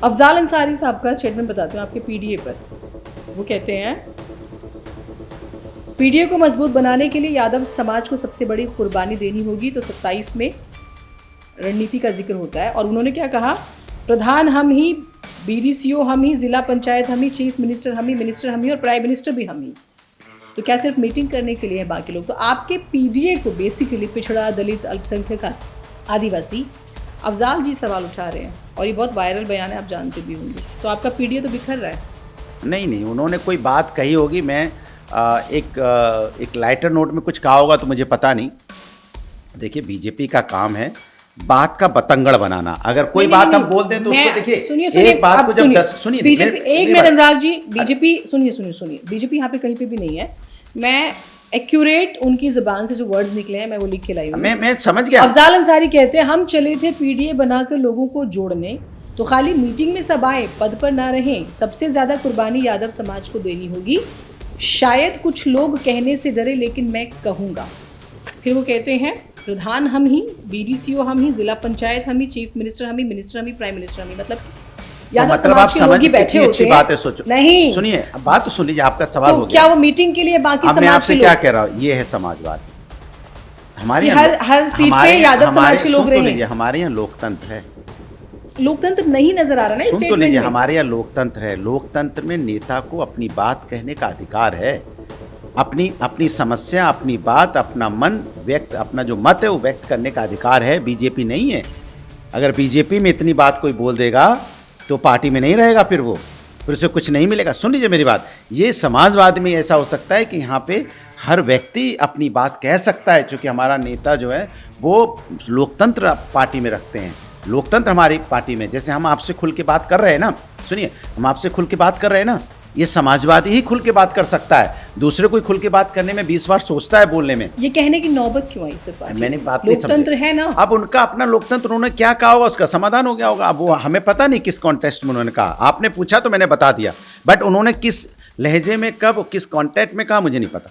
अफजाल अंसारी साहब का स्टेटमेंट बताते हैं आपके पीडीए पर। वो कहते हैं पीडीए को मजबूत बनाने के लिए यादव समाज को सबसे बड़ी कुर्बानी देनी होगी। तो 27 में रणनीति का जिक्र होता है और उन्होंने क्या कहा, प्रधान हम ही, बीडीसीओ हम ही, जिला पंचायत हम ही, चीफ मिनिस्टर हम ही, मिनिस्टर हम ही और प्राइम मिनिस्टर भी हम ही। तो क्या सिर्फ मीटिंग करने के लिए है बाकी लोग? तो आपके पीडीए को बेसिकली पिछड़ा, दलित, अल्पसंख्यक, आदिवासी अफजाल जी सवाल उठा रहे हैं और ये बहुत वायरल बयान है, आप जानते भी होंगे। तो आपका पीडीए तो बिखर रहा है। नहीं, उन्होंने कोई बात कही होगी, मैं एक लाइटर नोट में कुछ कहा होगा तो मुझे पता नहीं। देखिए, बीजेपी का काम है बात का बतंगड़ बनाना। अगर कोई बात हम बोल दें तो उसको देखिए, एक बात को जब 10 सुनिए, बीजेपी, एक मिनट अनुराग जी, बीजेपी सुनिए, बीजेपी यहाँ पे कहीं पे भी नहीं है। मैं एक्यूरेट उनकी जुबान से जो वर्ड्स निकले हैं मैं वो लिख के लाई हूं। मैं समझ गया। अफजाल अंसारी कहते हैं हम चले थे पीडीए बनाकर लोगों को जोड़ने, तो खाली मीटिंग में सब आए, पद पर ना रहें। सबसे ज्यादा कुर्बानी यादव समाज को देनी होगी। शायद कुछ लोग कहने से डरे, लेकिन मैं कहूँगा। फिर वो कहते हैं प्रधान हम ही, बीडीसीओ हम ही, जिला पंचायत हम ही, चीफ मिनिस्टर हम ही, मिनिस्टर हम ही, प्राइम मिनिस्टर हम ही। मतलब यादव समाज के लोग ही बैठे होते हैं। बात है, सोचो नहीं, सुनिए, बात तो सुन लीजिए, आपका सवाल तो हो गया। क्या वो मीटिंग के लिए बाकी समाज मैं आपसे के क्या लोग? कह रहा हूँ, ये है समाजवाद। हमारे हर सीट पे यादव समाज के लोग रहे। हमारे यहाँ लोकतंत्र है। लोकतंत्र नहीं नजर आ रहा ना इस सुन तो लीजिए, स्टेटमेंट में। हमारे यहाँ लोकतंत्र है। लोकतंत्र में नेता को अपनी बात कहने का अधिकार है। अपनी समस्या, अपनी बात, अपना मन व्यक्त, अपना जो मत है वो व्यक्त करने का अधिकार है। बीजेपी नहीं है। अगर बीजेपी में इतनी बात कोई बोल देगा तो पार्टी में नहीं रहेगा, फिर उसे कुछ नहीं मिलेगा। सुन लीजिए मेरी बात, ये समाजवाद में ऐसा हो सकता है कि यहाँ पे हर व्यक्ति अपनी बात कह सकता है, क्योंकि हमारा नेता जो है वो लोकतंत्र पार्टी में रखते हैं। लोकतंत्र हमारी पार्टी में, जैसे हम आपसे खुल के बात कर रहे हैं ना, सुनिए, हम आपसे खुल के बात कर रहे हैं ना, ये समाजवादी ही खुल के बात कर सकता है। दूसरे कोई खुल के बात करने में 20 बार सोचता है बोलने में। ये कहने की नौबत क्यों आई सिर्फ? मैंने बात नहीं समझी। लोकतंत्र है ना। अब उनका अपना लोकतंत्र, उन्होंने क्या कहा होगा उसका समाधान हो गया होगा। अब वो हमें पता नहीं किस कॉन्टेक्स्ट में उन्होंने कहा। आपने पूछा तो मैंने बता दिया, बट उन्होंने किस लहजे में, कब, किस कॉन्टेक्स्ट में कहा मुझे नहीं पता।